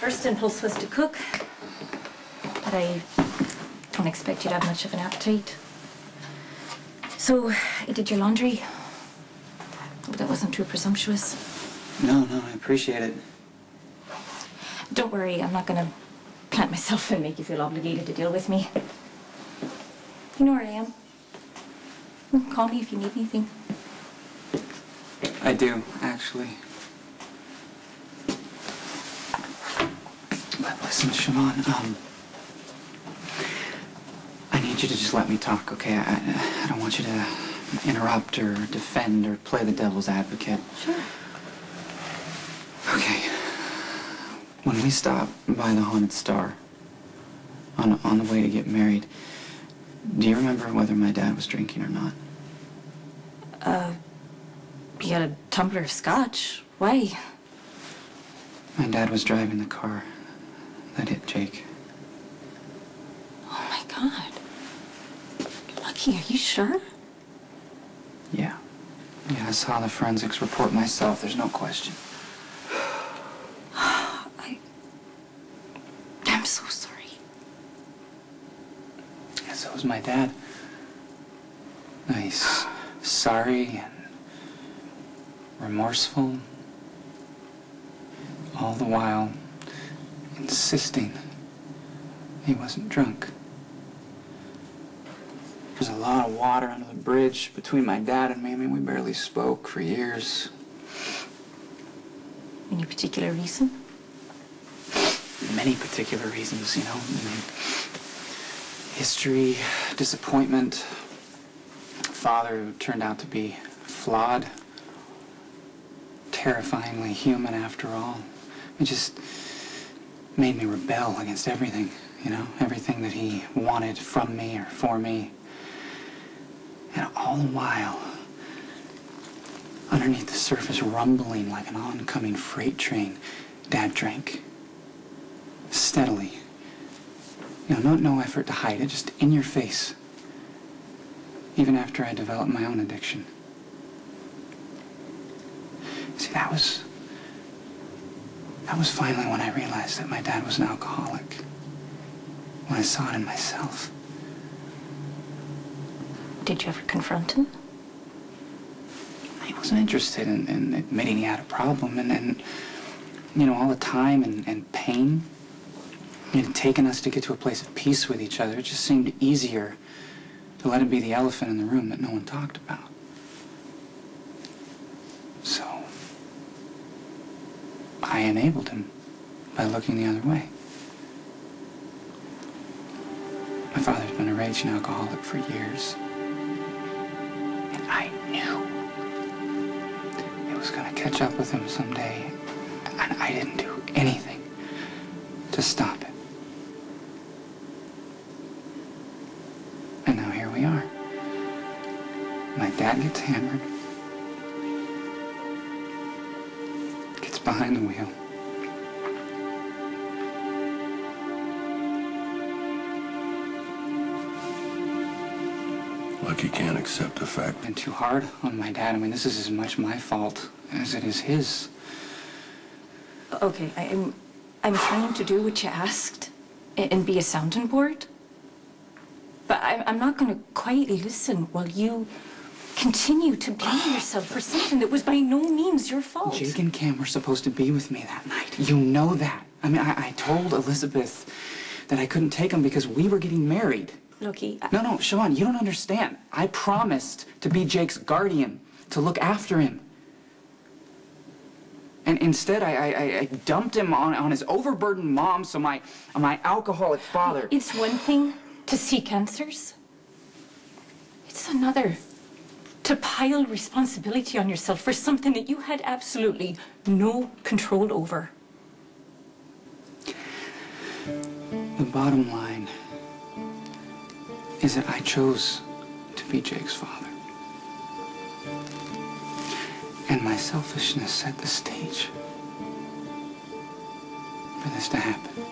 First impulse was to cook, but I don't expect you to have much of an appetite. So, I did your laundry. Hope that wasn't too presumptuous. No, I appreciate it. Don't worry, I'm not gonna plant myself and make you feel obligated to deal with me. You know where I am. Call me if you need anything. I do, actually. But listen, Siobhan, I need you to just let me talk, okay? I don't want you to interrupt or defend or play the devil's advocate. Sure. Okay. When we stopped by the Haunted Star on the way to get married, do you remember whether my dad was drinking or not? He had a tumbler of scotch. Why? My dad was driving the car that hit Jake. Oh my God. Lucky, are you sure? Yeah. Yeah, I saw the forensics report myself. There's no question. I'm so sorry. Yeah, so was my dad. He's sorry and remorseful, all the while insisting he wasn't drunk. There's a lot of water under the bridge between my dad and me. I mean, we barely spoke for years. Any particular reason? Many particular reasons, you know. I mean, history, disappointment, father who turned out to be flawed, terrifyingly human after all. It just made me rebel against everything, you know, everything that he wanted from me or for me. And all the while, underneath the surface, rumbling like an oncoming freight train, Dad drank. Steadily. You know, no effort to hide it, just in your face. Even after I developed my own addiction. See, that was finally when I realized that my dad was an alcoholic. When I saw it in myself. Did you ever confront him? He wasn't interested in admitting he had a problem, and you know, all the time and pain it had taken us to get to a place of peace with each other. It just seemed easier to let it be the elephant in the room that no one talked about. So I enabled him by looking the other way. My father's been a raging alcoholic for years. And I knew it was going to catch up with him someday. And I didn't do anything to stop it. And now here we are. My dad gets hammered. Gets behind the wheel. Lucky can't accept the fact. Been too hard on my dad. I mean, this is as much my fault as it is his. Okay, I'm trying to do what you asked and be a sounding board. But I'm not going to quietly listen while you continue to blame yourself for something that was by no means your fault. Jake and Cam were supposed to be with me that night. You know that. I mean, I told Elizabeth that I couldn't take them because we were getting married. Lucky. No, Siobhan, you don't understand. I promised to be Jake's guardian, to look after him. And instead, I dumped him on his overburdened mom, so my alcoholic father... It's one thing to seek answers. It's another to pile responsibility on yourself for something that you had absolutely no control over. The bottom line is that I chose to be Jake's father. And my selfishness set the stage for this to happen.